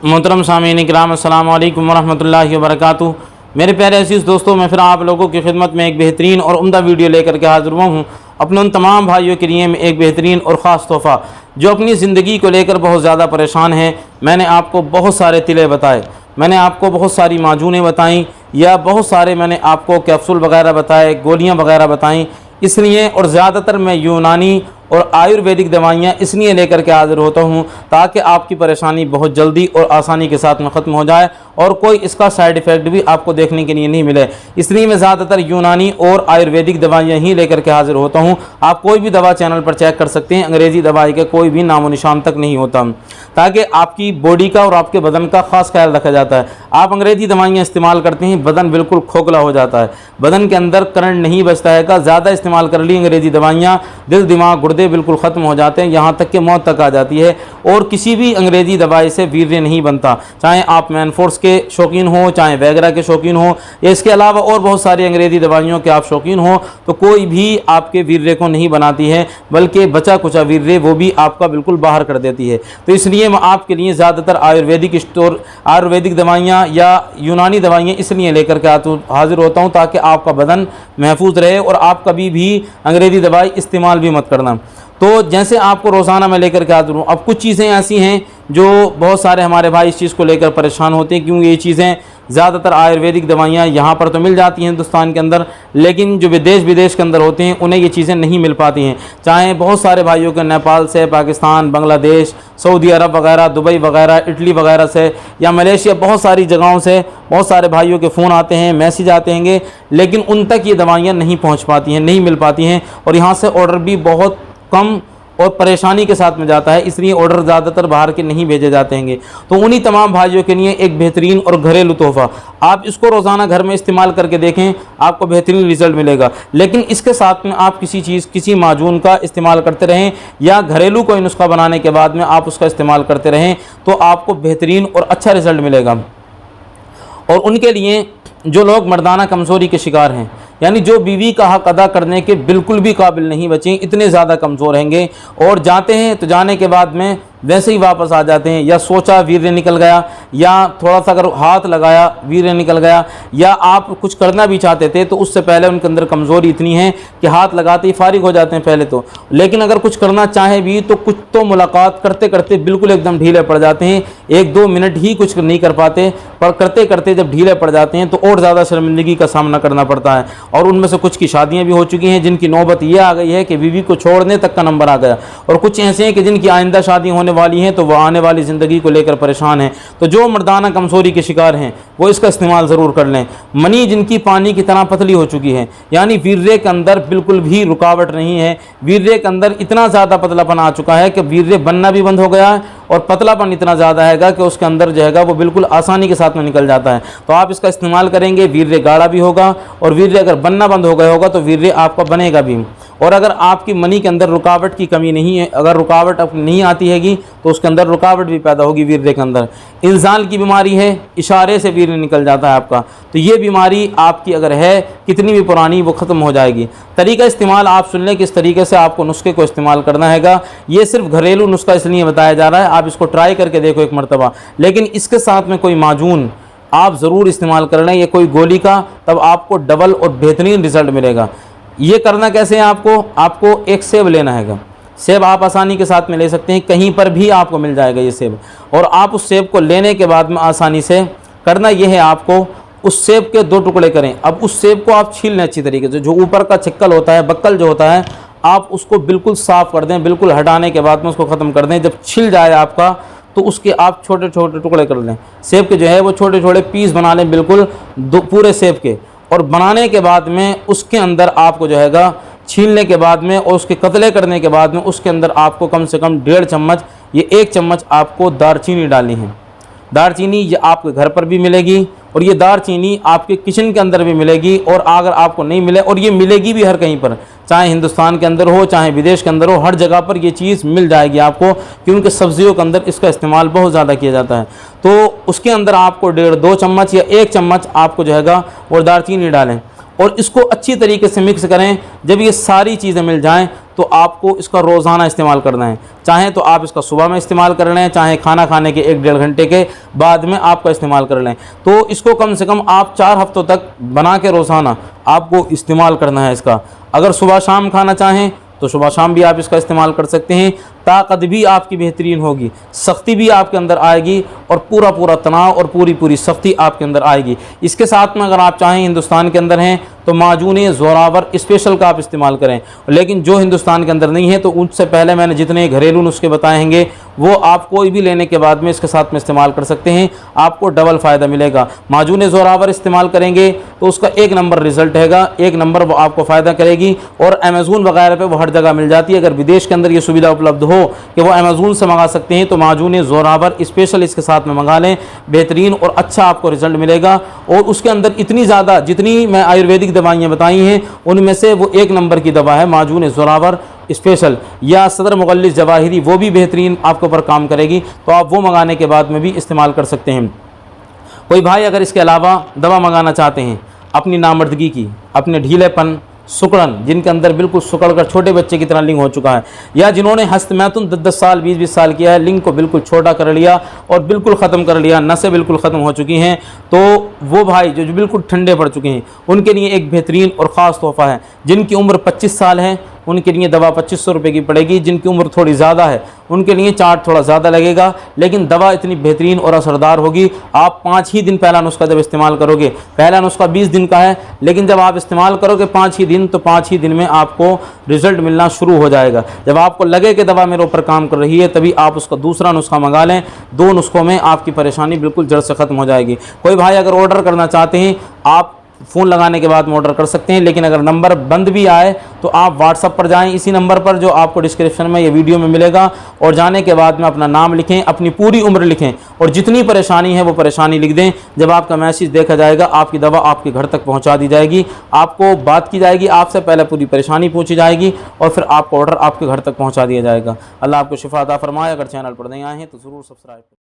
मोहतरम सामीन इकराम अस्सलाम वालेकुम वरहमतुल्लाहि वबरकातुहू। मेरे प्यारे अज़ीज़ दोस्तों, मैं फिर आप लोगों की खिदमत में एक बेहतरीन और उम्दा वीडियो लेकर के हाज़िर हुआ हूँ। अपने उन तमाम भाइयों के लिए एक बेहतरीन और ख़ास तोहफ़ा जो अपनी ज़िंदगी को लेकर बहुत ज़्यादा परेशान हैं। मैंने आपको बहुत सारे तिले बताए, मैंने आपको बहुत सारी माजूनें बताईं, या बहुत सारे मैंने आपको कैप्सूल वगैरह बताए, गोलियाँ वगैरह बताईं। इसलिए और ज़्यादातर मैं यूनानी और आयुर्वेदिक दवाइयाँ इसलिए लेकर के हाज़िर होता हूँ ताकि आपकी परेशानी बहुत जल्दी और आसानी के साथ में ख़त्म हो जाए और कोई इसका साइड इफ़ेक्ट भी आपको देखने के लिए नहीं मिले। इसलिए मैं ज़्यादातर यूनानी और आयुर्वेदिक दवाइयाँ ही लेकर के हाज़िर होता हूँ। आप कोई भी दवा चैनल पर चेक कर सकते हैं, अंग्रेज़ी दवाई के कोई भी नामो निशान तक नहीं होता, ताकि आपकी बॉडी का और आपके बदन का ख़ास ख्याल रखा जाता है। आप अंग्रेज़ी दवाइयाँ इस्तेमाल करते हैं, बदन बिल्कुल खोखला हो जाता है, बदन के अंदर करंट नहीं बचता है। ज़्यादा इस्तेमाल कर ली अंग्रेज़ी दवाइयाँ, दिल दिमाग गुर्दे बिल्कुल ख़त्म हो जाते हैं, यहाँ तक कि मौत तक आ जाती है। और किसी भी अंग्रेज़ी दवाई से वीर्य नहीं बनता, चाहे आप मैन फोर्स के शौकीन हो, चाहे वैगरा के शौकीन हो, या इसके अलावा और बहुत सारी अंग्रेज़ी दवाइयों के आप शौकीन हो, तो कोई भी आपके वीर्य को नहीं बनाती है, बल्कि बचा कुचा वीर्य वो भी आपका बिल्कुल बाहर कर देती है। तो इसलिए मैं आपके लिए ज़्यादातर आयुर्वेदिक दवाइयाँ या यूनानी दवाइयाँ इसलिए लेकर के हाजिर होता हूँ ताकि आपका बदन महफूज रहे और आप कभी भी अंग्रेज़ी दवाई इस्तेमाल भी मत करना। तो जैसे आपको रोज़ाना मैं लेकर के हाजिर हूँ। अब कुछ चीज़ें ऐसी हैं जो बहुत सारे हमारे भाई इस चीज़ को लेकर परेशान होते हैं, क्योंकि ये चीज़ें ज़्यादातर आयुर्वेदिक दवाइयाँ यहाँ पर तो मिल जाती हैं हिंदुस्तान के अंदर, लेकिन जो विदेश विदेश के अंदर होते हैं उन्हें ये चीज़ें नहीं मिल पाती हैं। चाहे बहुत सारे भाइयों के नेपाल से, पाकिस्तान, बांग्लादेश, सऊदी अरब वगैरह, दुबई वगैरह, इटली वगैरह से या मलेशिया, बहुत सारी जगहों से बहुत सारे भाइयों के फ़ोन आते हैं, मैसेज आते हैं, लेकिन उन तक ये दवाइयाँ नहीं पहुँच पाती हैं, नहीं मिल पाती हैं। और यहाँ से ऑर्डर भी बहुत कम और परेशानी के साथ में जाता है, इसलिए ऑर्डर ज़्यादातर बाहर के नहीं भेजे जाते हैं। तो उन्हीं तमाम भाइयों के लिए एक बेहतरीन और घरेलू तोहफ़ा, आप इसको रोज़ाना घर में इस्तेमाल करके देखें, आपको बेहतरीन रिज़ल्ट मिलेगा। लेकिन इसके साथ में आप किसी माजून का इस्तेमाल करते रहें या घरेलू कोई नुस्खा बनाने के बाद में आप उसका इस्तेमाल करते रहें, तो आपको बेहतरीन और अच्छा रिज़ल्ट मिलेगा। और उनके लिए जो लोग मर्दाना कमज़ोरी के शिकार हैं, यानी जो बीवी का हक़ अदा करने के बिल्कुल भी काबिल नहीं बचे, इतने ज़्यादा कमज़ोर हैंगे और जाते हैं तो जाने के बाद में वैसे ही वापस आ जाते हैं, या सोचा वीर्य निकल गया, या थोड़ा सा अगर हाथ लगाया वीर्य निकल गया, या आप कुछ करना भी चाहते थे तो उससे पहले उनके अंदर कमज़ोरी इतनी है कि हाथ लगाते ही फारिग हो जाते हैं पहले तो। लेकिन अगर कुछ करना चाहे भी तो कुछ तो मुलाकात करते करते बिल्कुल एकदम ढीले पड़ जाते हैं, 1-2 मिनट ही कुछ नहीं कर पाते, पर करते करते जब ढीले पड़ जाते हैं तो और ज़्यादा शर्मिंदगी का सामना करना पड़ता है। और उनमें से कुछ की शादियाँ भी हो चुकी हैं जिनकी नौबत ये आ गई है कि बीवी को छोड़ने तक का नंबर आ गया, और कुछ ऐसे हैं कि जिनकी आइंदा शादी होने वाली हैं तो वह आने वाली ज़िंदगी को लेकर परेशान हैं। तो जो मर्दाना कमज़ोरी के शिकार हैं वो इसका इस्तेमाल ज़रूर कर लें। मनी जिनकी पानी की तरह पतली हो चुकी है, यानी वीर्य के अंदर बिल्कुल भी रुकावट नहीं है, वीर्य के अंदर इतना ज़्यादा पतलापन आ चुका है कि वीर्य बनना भी बंद हो गया है, और पतलापन इतना ज़्यादा है कि उसके अंदर जो है वो बिल्कुल आसानी के साथ में निकल जाता है। तो आप इसका इस्तेमाल करेंगे, वीर्य गाढ़ा भी होगा, और वीर्य अगर बनना बंद हो गया होगा तो वीर्य आपका बनेगा भी। और अगर आपकी मनी के अंदर रुकावट की कमी नहीं है, अगर रुकावट अब नहीं आती हैगी तो उसके अंदर रुकावट भी पैदा होगी वीर्य के अंदर। इंजाल की बीमारी है, इशारे से वीर्य निकल जाता है आपका, तो ये बीमारी आपकी अगर है कितनी भी पुरानी वो ख़त्म हो जाएगी। तरीका इस्तेमाल आप सुन लें किस तरीके से आपको नुस्खे को इस्तेमाल करना हैगा। ये सिर्फ घरेलू नुस्खा इसलिए बताया जा रहा है, आप इसको ट्राई करके देखो एक मरतबा, लेकिन इसके साथ में कोई माजून आप ज़रूर इस्तेमाल कर लें, या कोई गोली का, तब आपको डबल और बेहतरीन रिज़ल्ट मिलेगा। ये करना कैसे है, आपको एक सेब लेना हैगा। सेब आप आसानी के साथ में ले सकते हैं, कहीं पर भी आपको मिल जाएगा ये सेब, और आप उस सेब को लेने के बाद में आसानी से करना यह है, आपको उस सेब के 2 टुकड़े करें। अब उस सेब को आप छील लें अच्छी तरीके से, जो ऊपर का छिक्कल होता है, बक्कल जो होता है, आप उसको बिल्कुल साफ़ कर दें, बिल्कुल हटाने के बाद में उसको ख़त्म कर दें। जब छिल जाए आपका तो उसके आप छोटे छोटे टुकड़े कर लें, सेब के जो है वो छोटे छोटे पीस बना लें, बिल्कुल पूरे सेब के। और बनाने के बाद में उसके अंदर आपको जो हैगा छीलने के बाद में और उसके कतले करने के बाद में उसके अंदर आपको कम से कम 1.5 चम्मच, ये 1 चम्मच आपको दालचीनी डालनी है। दालचीनी ये आपके घर पर भी मिलेगी, और ये दालचीनी आपके किचन के अंदर भी मिलेगी, और अगर आपको नहीं मिले, और ये मिलेगी भी हर कहीं पर, चाहे हिंदुस्तान के अंदर हो चाहे विदेश के अंदर हो, हर जगह पर ये चीज़ मिल जाएगी आपको, क्योंकि सब्जियों के अंदर इसका इस्तेमाल बहुत ज़्यादा किया जाता है। तो उसके अंदर आपको 1.5-2 चम्मच या 1 चम्मच आपको जो हैगा वो दालचीनी डालें, और इसको अच्छी तरीके से मिक्स करें। जब ये सारी चीज़ें मिल जाएं तो आपको इसका रोज़ाना इस्तेमाल करना है। चाहे तो आप इसका सुबह में इस्तेमाल कर लें, चाहे खाना खाने के 1-1.5 घंटे के बाद में आपका इस्तेमाल कर लें। तो इसको कम से कम आप 4 हफ्तों तक बना के रोज़ाना आपको इस्तेमाल करना है इसका। अगर सुबह शाम खाना चाहें तो सुबह शाम भी आप इसका इस्तेमाल कर सकते हैं। ताकत भी आपकी बेहतरीन होगी, सख्ती भी आपके अंदर आएगी और पूरा पूरा तनाव और पूरी पूरी सख्ती आपके अंदर आएगी। इसके साथ में अगर आप चाहें, हिंदुस्तान के अंदर हैं तो माजून ज़ोरावर स्पेशल का आप इस्तेमाल करें, लेकिन जो हिंदुस्तान के अंदर नहीं है तो उससे पहले मैंने जितने घरेलू नुस्खे बताएंगे वो आप कोई भी लेने के बाद में इसके साथ में इस्तेमाल कर सकते हैं, आपको डबल फ़ायदा मिलेगा। माजून ज़ोरावर इस्तेमाल करेंगे तो उसका 1 नंबर रिज़ल्ट हैगा, 1 नंबर वो आपको फ़ायदा करेगी। और अमेज़ोन वगैरह पे वो हर जगह मिल जाती है। अगर विदेश के अंदर ये सुविधा उपलब्ध हो कि वो अमेज़ोन से मंगा सकते हैं तो माजून ज़ोरावर स्पेशल इसके साथ में मंगा लें, बेहतरीन और अच्छा आपको रिज़ल्ट मिलेगा। और उसके अंदर इतनी ज़्यादा, जितनी मैं आयुर्वेदिक दवाइयाँ बताई हैं उनमें से वो 1 नंबर की दवा है माजून ज़ोरावर स्पेशल, या सदर मुगल्लिस जवाहिरी, वो भी बेहतरीन आपके ऊपर काम करेगी। तो आप वो मंगाने के बाद में भी इस्तेमाल कर सकते हैं। कोई भाई अगर इसके अलावा दवा मंगाना चाहते हैं अपनी नामर्दगी की, अपने ढीलेपन, सुकड़न, जिनके अंदर बिल्कुल सुकड़ कर छोटे बच्चे की तरह लिंग हो चुका है, या जिन्होंने हस्तमैथुन 10-10 साल 20-20 साल किया है, लिंग को बिल्कुल छोटा कर लिया और बिल्कुल ख़त्म कर लिया, नसें बिल्कुल ख़त्म हो चुकी हैं, तो वो भाई जो बिल्कुल ठंडे पड़ चुके हैं उनके लिए एक बेहतरीन और ख़ास तोहफ़ा है। जिनकी उम्र 25 साल है उनके लिए दवा 2500 रुपये की पड़ेगी। जिनकी उम्र थोड़ी ज़्यादा है उनके लिए चार्ज थोड़ा ज़्यादा लगेगा, लेकिन दवा इतनी बेहतरीन और असरदार होगी। आप 5 ही दिन पहला नुस्खा जब इस्तेमाल करोगे, पहला नुस्खा 20 दिन का है, लेकिन जब आप इस्तेमाल करोगे 5 ही दिन, तो 5 ही दिन में आपको रिज़ल्ट मिलना शुरू हो जाएगा। जब आपको लगे कि दवा मेरे ऊपर काम कर रही है तभी आप उसका दूसरा नुस्खा मंगा लें। 2 नुस्खों में आपकी परेशानी बिल्कुल जड़ से ख़त्म हो जाएगी। कोई भाई अगर ऑर्डर करना चाहते हैं आप फ़ोन लगाने के बाद में ऑर्डर कर सकते हैं, लेकिन अगर नंबर बंद भी आए तो आप व्हाट्सअप पर जाएं, इसी नंबर पर जो आपको डिस्क्रिप्शन में या वीडियो में मिलेगा, और जाने के बाद में अपना नाम लिखें, अपनी पूरी उम्र लिखें और जितनी परेशानी है वो परेशानी लिख दें। जब आपका मैसेज देखा जाएगा आपकी दवा आपके घर तक पहुंचा दी जाएगी, आपको बात की जाएगी, आपसे पहले पूरी परेशानी पूछी जाएगी और फिर आपका ऑर्डर आपके घर तक पहुँचा दिया जाएगा। अल्लाह आपको शिफा अता फरमाए। अगर चैनल पर नहीं आए हैं तो ज़रूर सब्सक्राइब करें।